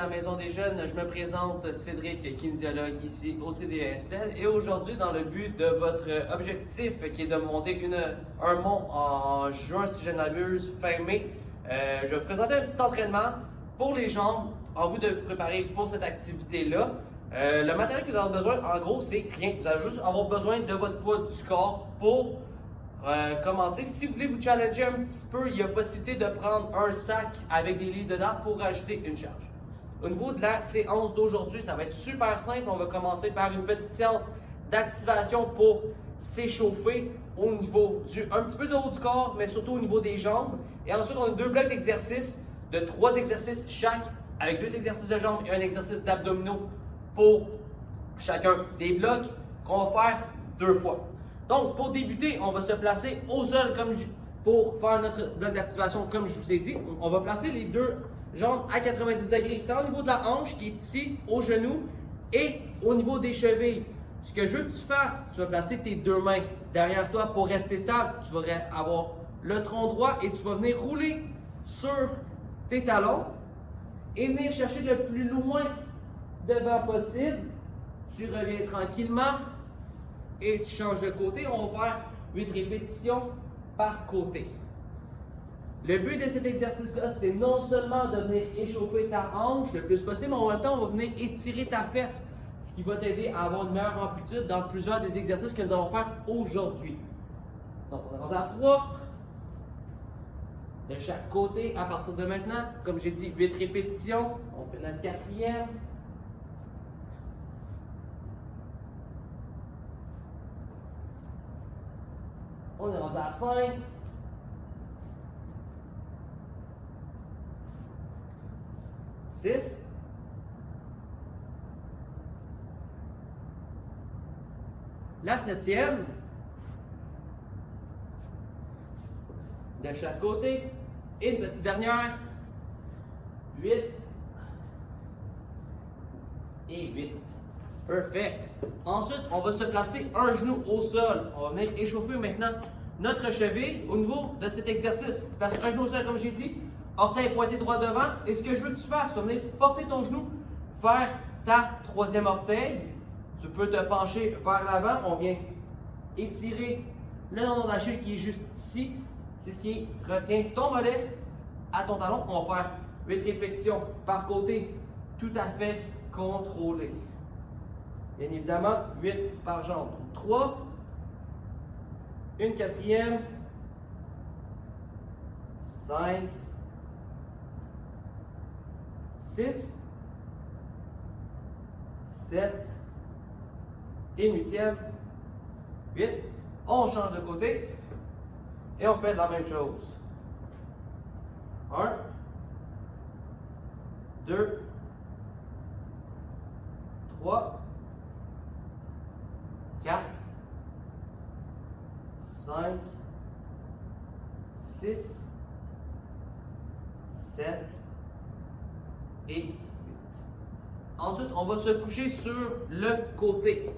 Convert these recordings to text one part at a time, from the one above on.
la Maison des Jeunes. Je me présente Cédric, kinésiologue ici au CDSL. Et aujourd'hui, dans le but de votre objectif qui est de monter un mont en juin, si je ne m'abuse, fin mai, je vais vous présenter un petit entraînement pour les jambes en vue de vous préparer pour cette activité-là. Le matériel que vous avez besoin, en gros, c'est rien. Vous allez juste avoir besoin de votre poids du corps pour commencer. Si vous voulez vous challenger un petit peu, il y a possibilité de prendre un sac avec des livres dedans pour rajouter une charge. Au niveau de la séance d'aujourd'hui, ça va être super simple. On va commencer par une petite séance d'activation pour s'échauffer au niveau un petit peu de haut du corps, mais surtout au niveau des jambes. Et ensuite, on a 2 blocs d'exercices, de 3 exercices chaque, avec 2 exercices de jambes et un exercice d'abdominaux pour chacun des blocs qu'on va faire 2 fois. Donc, pour débuter, on va se placer au sol pour faire notre bloc d'activation comme je vous ai dit. On va placer les 2 jambes à 90 degrés, tant au niveau de la hanche qui est ici, au genou, et au niveau des chevilles. Ce que je veux que tu fasses, tu vas placer tes 2 mains derrière toi pour rester stable. Tu vas avoir le tronc droit et tu vas venir rouler sur tes talons et venir chercher le plus loin devant possible. Tu reviens tranquillement et tu changes de côté. On va faire 8 répétitions par côté. Le but de cet exercice-là, c'est non seulement de venir échauffer ta hanche le plus possible, mais en même temps, on va venir étirer ta fesse, ce qui va t'aider à avoir une meilleure amplitude dans plusieurs des exercices que nous allons faire aujourd'hui. Donc, on avance à 3 de chaque côté à partir de maintenant. Comme j'ai dit, 8 répétitions. On fait notre 4e. On est rendu à 5. 6. 7e. De chaque côté. Et une petite dernière. 8. Et 8. Perfect. Ensuite, on va se placer un genou au sol. On va venir échauffer maintenant notre cheville au niveau de cet exercice. Place un genou au sol, comme j'ai dit. Orteil pointé droit devant. Et ce que je veux que tu fasses, tu vas venir porter ton genou vers ta 3e orteil. Tu peux te pencher vers l'avant. On vient étirer le tendon d'Achille qui est juste ici. C'est ce qui retient ton mollet à ton talon. On va faire 8 répétitions par côté, tout à fait contrôlé. Bien évidemment, 8 par jambe. 3, une 4e, 5, 6, 7, et une 8e, 8. On change de côté et on fait la même chose. 1, 2, 3, 4, 5, 6, 7 et 8. Ensuite, on va se coucher sur le côté.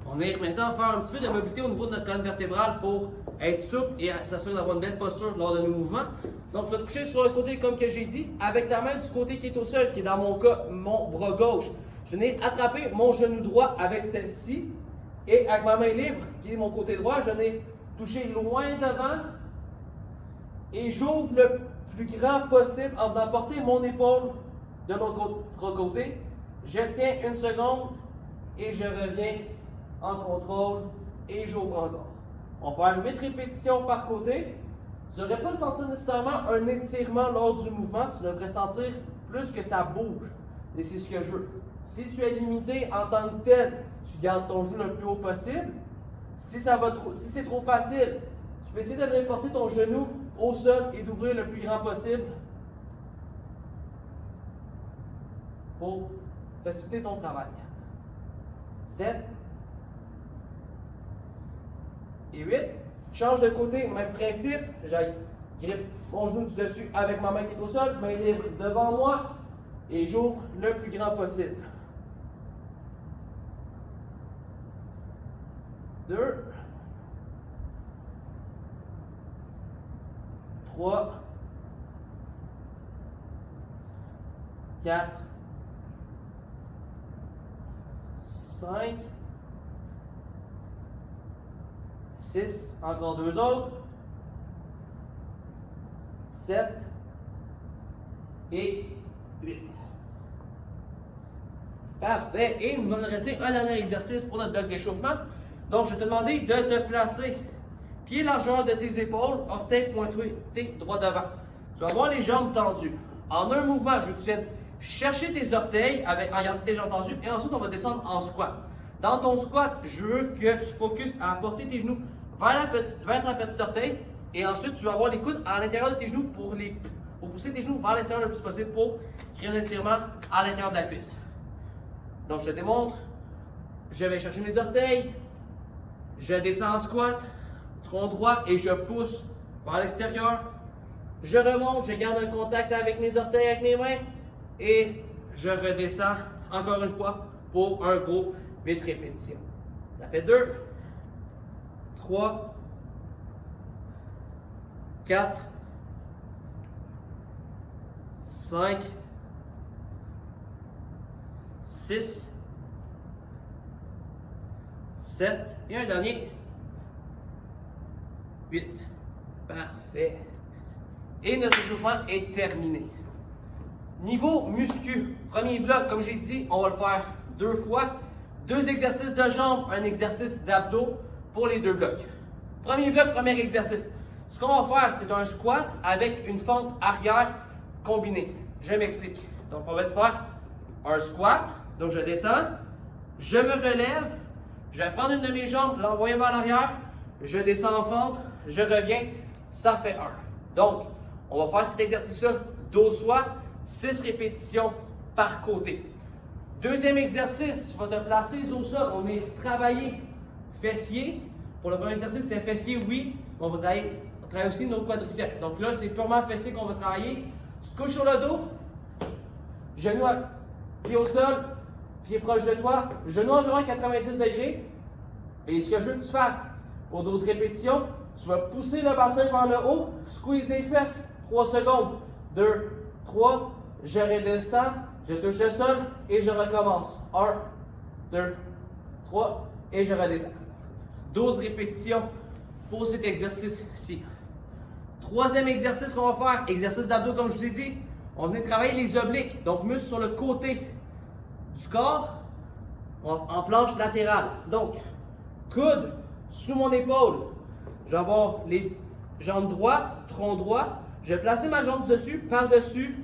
On va maintenant faire un petit peu de mobilité au niveau de notre colonne vertébrale pour être souple et s'assurer d'avoir une belle posture lors de nos mouvements. Donc, on va te coucher sur le côté comme que j'ai dit, avec ta main du côté qui est au sol, qui est dans mon cas mon bras gauche. Je vais attraper mon genou droit avec celle-ci et avec ma main libre, qui est mon côté droit, je vais toucher loin devant et j'ouvre le plus grand possible en venant porter mon épaule de l'autre côté. Je tiens 1 seconde et je reviens en contrôle et j'ouvre encore. On va faire 8 répétitions par côté. Tu ne devrais pas sentir nécessairement un étirement lors du mouvement, tu devrais sentir plus que ça bouge. Et c'est ce que je veux. Si tu es limité en tant que tel, tu gardes ton genou le plus haut possible. Si c'est trop facile, tu peux essayer de venir porter ton genou au sol et d'ouvrir le plus grand possible pour faciliter ton travail. 7 et 8. Change de côté, même principe. Je grippe mon genou du dessus avec ma main qui est au sol, main libre devant moi et j'ouvre le plus grand possible. 2, 3, 4, 5, 6, encore 2 autres, 7 et 8. Parfait. Et il nous va nous rester un dernier exercice pour notre bloc d'échauffement. Donc, je vais te demander de te placer pied largeur de tes épaules, orteils pointés droit devant. Tu vas avoir les jambes tendues. En un mouvement, je veux que tu viennes chercher tes orteils en gardant tes jambes tendues et ensuite on va descendre en squat. Dans ton squat, je veux que tu focuses à porter tes genoux vers ta petite orteil et ensuite tu vas avoir les coudes à l'intérieur de tes genoux pour pousser tes genoux vers l'extérieur le plus possible pour créer un étirement à l'intérieur de la cuisse. Donc je te démontre, je vais chercher mes orteils, je descends en squat, tronc droit et je pousse vers l'extérieur. Je remonte, je garde un contact avec mes orteils, avec mes mains et je redescends encore une fois pour un gros 8 répétitions. Ça fait 2, 3, 4, 5, 6, 7 et un dernier, 8. Parfait. Et notre échauffement est terminé. Niveau muscu, premier bloc, comme j'ai dit, on va le faire 2 fois. 2 exercices de jambes, un exercice d'abdos pour les 2 blocs. Premier bloc, premier exercice. Ce qu'on va faire, c'est un squat avec une fente arrière combinée. Je m'explique. Donc, on va faire un squat. Donc, je descends, je me relève, je vais prendre une de mes jambes, l'envoyer vers l'arrière, je descends en fente, je reviens, ça fait 1. Donc, on va faire cet exercice-là dos soi, 6 répétitions par côté. Deuxième exercice, tu vas te placer au sol. On va travailler fessier. Pour le premier exercice, c'était fessier, oui. On va travailler aussi nos quadriceps. Donc là, c'est purement fessier qu'on va travailler. Tu te couches sur le dos, genou pied au sol, pied proche de toi, genou environ 90 degrés. Et ce que je veux que tu fasses pour 12 répétitions, tu vas pousser le bassin vers le haut, squeeze les fesses, 3 secondes, 2, 3, je redescends, je touche le sol et je recommence. 1, 2, 3 et je redescends. 12 répétitions pour cet exercice-ci. Troisième exercice qu'on va faire, exercice d'abdos comme je vous ai dit, on va venir travailler les obliques, donc muscles sur le côté du corps en planche latérale. Donc, coude sous mon épaule, je vais avoir les jambes droites, tronc droit, je vais placer ma jambe dessus, par-dessus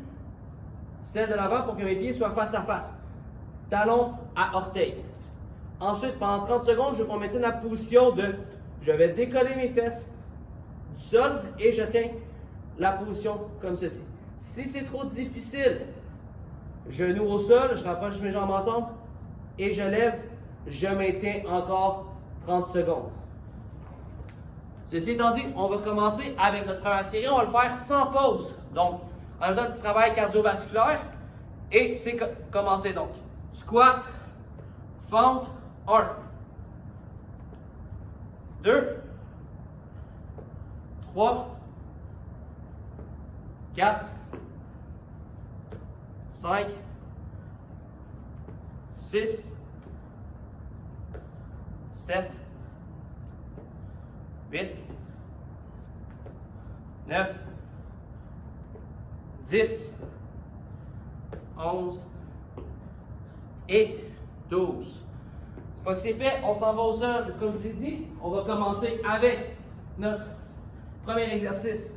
celle de l'avant pour que mes pieds soient face à face. Talon à orteil. Ensuite, pendant 30 secondes, je veux qu'on maintienne la position de je vais décoller mes fesses du sol et je tiens la position comme ceci. Si c'est trop difficile, genou au sol, je rapproche mes jambes ensemble et je lève, je maintiens encore 30 secondes. Ceci étant dit, on va commencer avec notre première série, on va le faire sans pause. Donc, en même temps, petit travail cardiovasculaire et c'est commencé donc. Squat, fente, 1, 2, 3, 4, 5, 6, 7, 8, 9, 10, 11 et 12. Une fois que c'est fait, on s'en va au sol. Comme je vous l'ai dit, on va commencer avec notre premier exercice.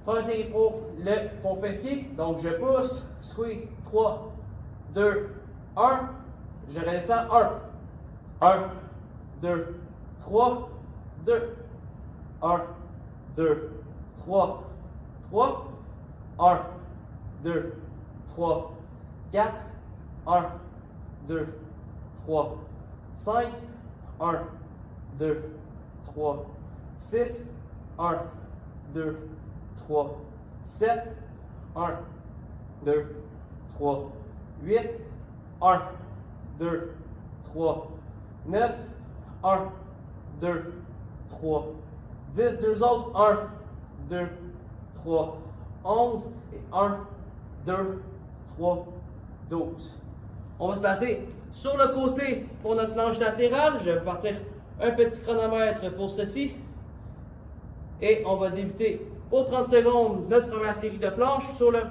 Première série pour le pont fessier. Donc, je pousse, squeeze, 3, 2, 1. Je redescends, 1, 2, 3, 2, 1, 2, 3, 3, 1, 2, 3, 4, 1, 2, 3, 5, 1, 2, 3, 6, 1, 2, 3, 7, 1, 2, 3, 8, 1, 2, 3, 9, 1, 2, 3, 10, deux autres, 1, 2, 3, 11 et 1, 2, 3, 12. On va se placer Sur le côté, pour notre planche latérale, je vais partir un petit chronomètre pour ceci. Et on va débuter pour 30 secondes notre première série de planches sur le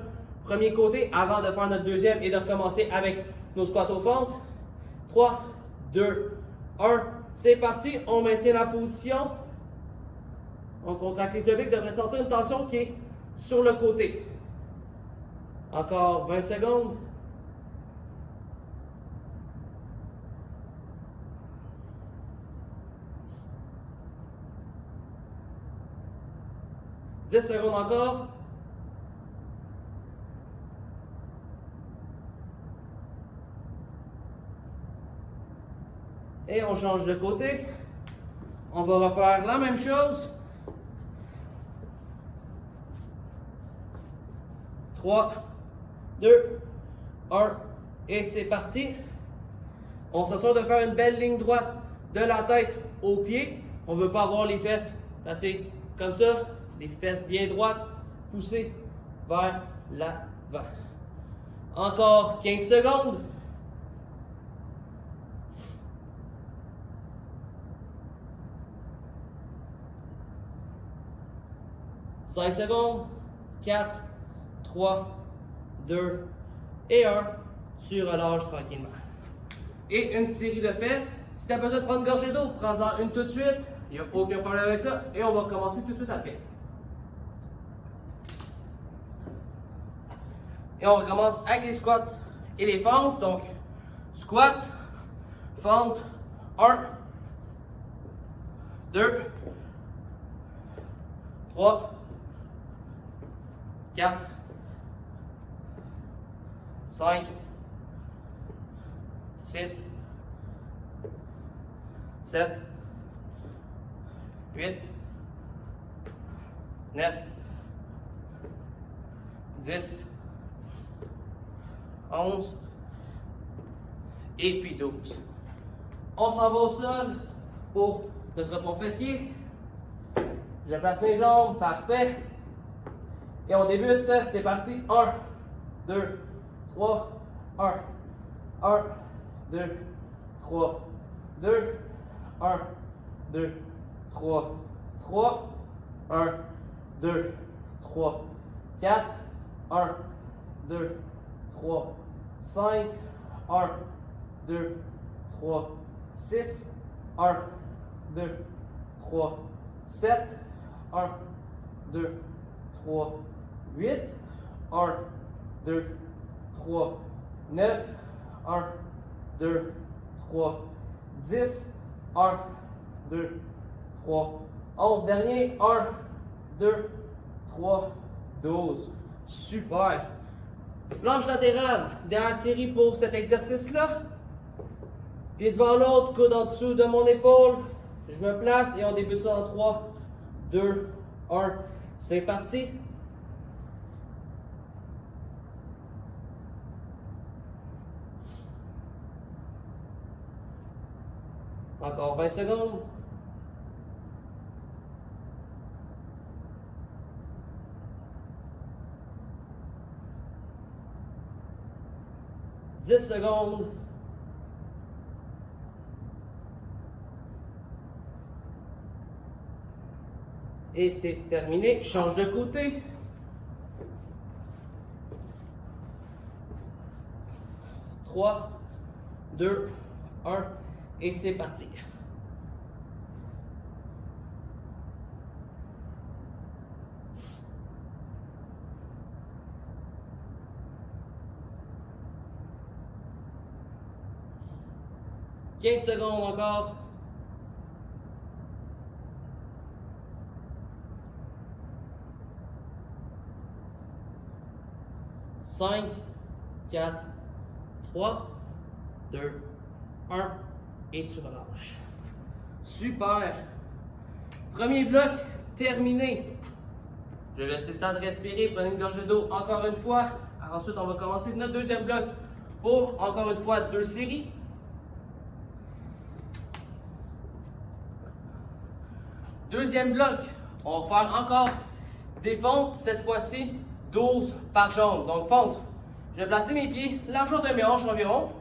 premier côté avant de faire notre deuxième et de recommencer avec nos squats aux fentes. 3, 2, 1, c'est parti. On maintient la position. On contracte les obliques, devrait sentir une tension qui est sur le côté. Encore 20 secondes. « 10 secondes encore. Et on change de côté. On va refaire la même chose. 3, 2, 1, et c'est parti. On s'assure de faire une belle ligne droite de la tête aux pieds. On ne veut pas avoir les fesses placées comme ça. Les fesses bien droites, poussées vers l'avant. Encore 15 secondes. « 5 secondes. 4, 3, 2 et 1. Tu relâches tranquillement. Et une série de faits. Si tu as besoin de prendre une gorgée d'eau, prends-en une tout de suite. Il n'y a aucun problème avec ça. Et on va recommencer tout de suite après. Et on recommence avec les squats et les fentes. Donc, squat, fente, 1, 2, 3, 4, 5, 6, 7, 8, 9, 10, 11 et puis 12. On s'en va au sol pour notre pont fessier. Je place mes jambes, parfait. Et on débute, c'est parti. 1, 2, 3, 1, 1, 2, 3, 2, 1, 2, 3, 3, 1, 2, 3, 4, 1, 2, 3, 5, 1, 2, 3, 6, 1, 2, 3, 7, 1, 2, 3, 8, 1, 2, 3, 9, 1, 2, 3, 10, 1, 2, 3, 11, dernier, 1, 2, 3, 12. Super! Planche latérale, dernière série pour cet exercice-là. Pied devant l'autre, coude en dessous de mon épaule. Je me place et on débute ça en 3, 2, 1. C'est parti. Encore 20 secondes. « 10 secondes. Et c'est terminé. Change de côté. 3, 2, 1. Et c'est parti. « 15 secondes encore. » 5, 4, 3, 2, 1 et tu relâches. Super! Premier bloc terminé. Je vais laisser le temps de respirer, prenez une gorgée d'eau encore une fois. Ensuite, on va commencer notre deuxième bloc pour encore une fois 2 séries. Deuxième bloc, on va faire encore des fentes, cette fois-ci 12 par jambe. Donc fente, je vais placer mes pieds largeur de mes hanches environ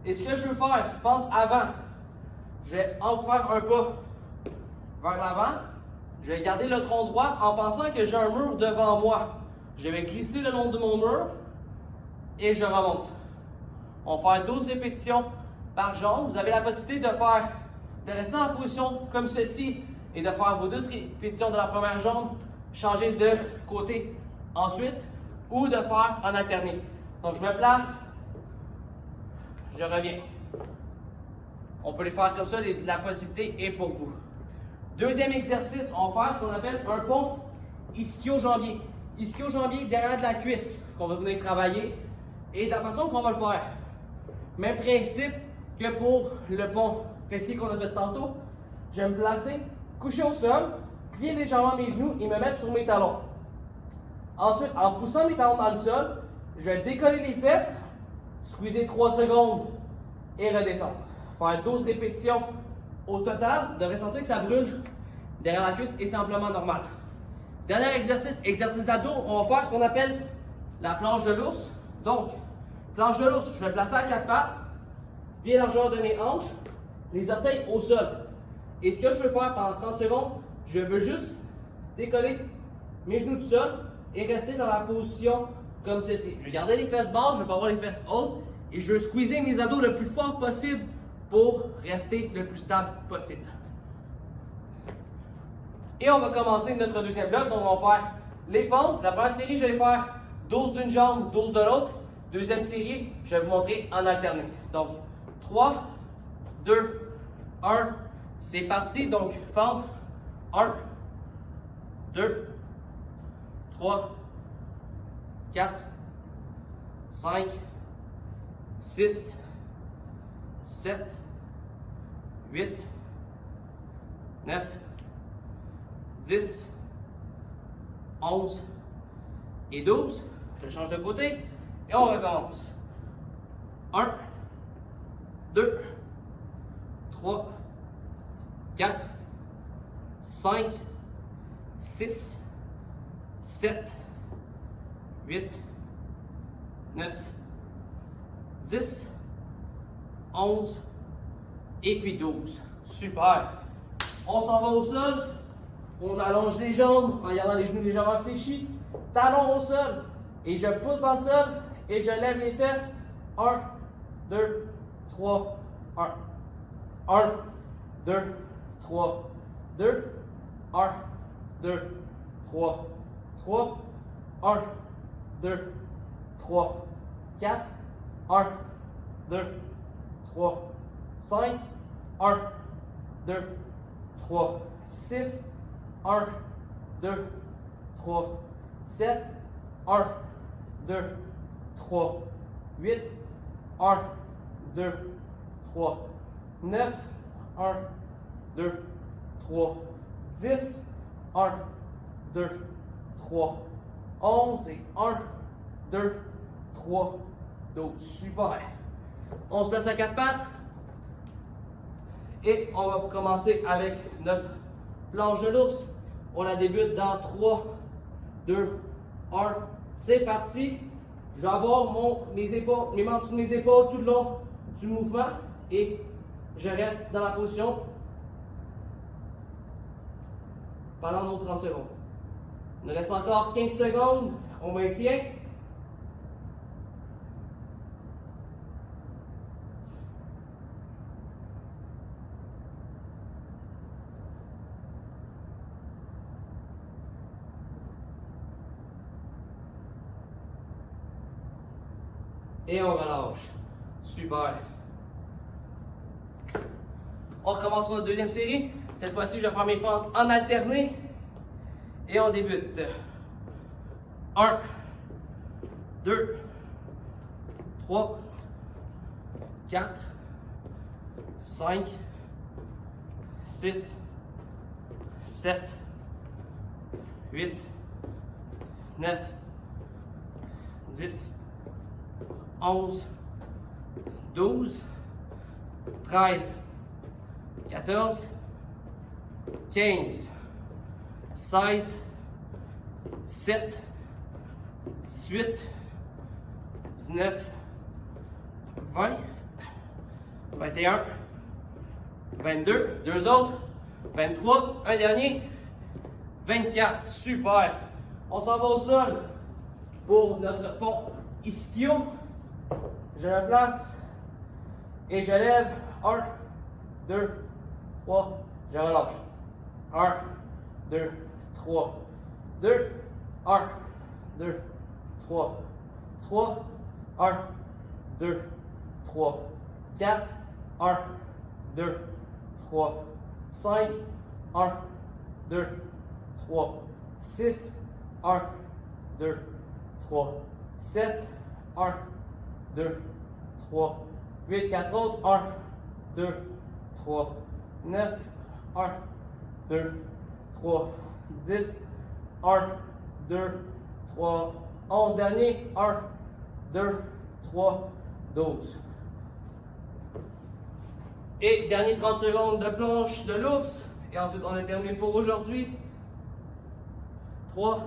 Et ce que je veux faire, fente avant, je vais en faire un pas vers l'avant. Je vais garder le tronc droit en pensant que j'ai un mur devant moi. Je vais glisser le long de mon mur et je remonte. On va faire 12 répétitions par jambe. Vous avez la possibilité de rester en position comme ceci et de faire vos 12 répétitions de la première jambe, changer de côté ensuite ou de faire en alterné. Donc je me place, je reviens. On peut les faire comme ça, la possibilité est pour vous. Deuxième exercice, on va faire ce qu'on appelle un pont ischio-jambier. Ischio-jambier derrière de la cuisse qu'on va venir travailler et de la façon qu'on va le faire. Même principe que pour le pont fessier qu'on a fait tantôt. Je vais me placer, coucher au sol, plier légèrement mes genoux et me mettre sur mes talons. Ensuite, en poussant mes talons dans le sol, je vais décoller les fesses, squeezer 3 secondes et redescendre. Faire 12 répétitions au total. De ressentir que ça brûle derrière la cuisse est simplement normal. Dernier exercice, exercice abdos, on va faire ce qu'on appelle la planche de l'ours. Donc, planche de l'ours, je vais me placer à 4 pattes, pied largeur de mes hanches, les orteils au sol. Et ce que je veux faire pendant 30 secondes, je veux juste décoller mes genoux du sol et rester dans la position comme ceci. Je vais garder les fesses basses, je ne veux pas avoir les fesses hautes et je veux squeezer mes abdos le plus fort possible pour rester le plus stable possible. Et on va commencer notre deuxième bloc. Donc on va faire les fentes. La première série, je vais les faire 12 d'une jambe, 12 de l'autre. Deuxième série, je vais vous montrer en alterné. Donc 3, 2, 1, c'est parti. Donc fente, 1, 2, 3, 4, 5, 6, 7, 8, 9, 10, 11 et 12. Je change de côté et on recommence. 1, 2, 3, 4, 5, 6, 7, 8, 9, 10, 11 et puis 12. Super. On s'en va au sol. On allonge les jambes en gardant les genoux légèrement fléchis. Talons au sol. Et je pousse dans le sol et je lève les fesses. 1, 2, 3, 1. 1, 2, 3, 2. 1, 2, 3, 3. 1, 2, 3, 4. 1, 2, 3, 5. 1, 2, 3, 6. 1, 2, 3, 7. 1, 2, 3, 8. 1, 2, 3, 9. 1, 2, 3, 10. 1, 2, 3, 11 et 1, 2, 3, 12. Super. On se place à 4 pattes. Et on va commencer avec notre planche de l'ours. On la débute dans 3, 2, 1. C'est parti. Je vais avoir mes mains sous mes épaules tout le long du mouvement et je reste dans la position pendant nos 30 secondes. Il nous reste encore 15 secondes. On maintient. Et on relâche. Super. On recommence notre deuxième série. Cette fois-ci, je vais faire mes fentes en alterné. Et on débute. 1, 2, 3, 4, 5, 6, 7, 8, 9, 10, 11, 12, 13, 14, 15, 16, 17, 18, 19, 20, 21, 22, deux autres, 23, un dernier, 24, super. On s'en va au sol pour notre pont ischio. Je me place et je lève 1, 2, 3, je relâche. 1, 2, 3, 2, 1, 2, 3, 3, 1, 2, 3, 4, 1, 2, 3, 5, 1, 2, 3, 6, 1, 2, 3, 7, 1, 2, 3, 8, 4 autres, 1, 2, 3, 9, 1, 2, 3, 10, 1, 2, 3, 11 dernier, 1, 2, 3, 12. Et dernier 30 secondes de planche de l'ours. Et ensuite, on a terminé pour aujourd'hui. 3,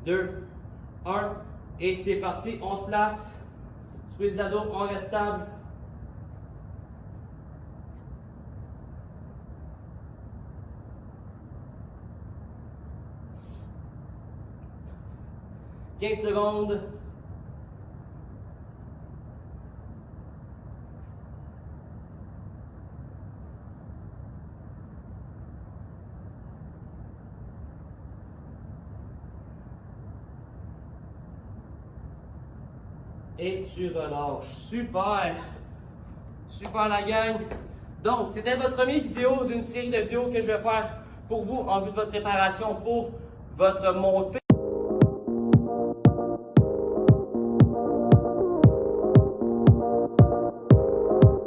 2, 1. Et c'est parti. On se place sous les ados. On reste stable. « 15 secondes. » Et tu relâches. Super! Super la gang! Donc, c'était votre première vidéo d'une série de vidéos que je vais faire pour vous en vue de votre préparation pour votre montée.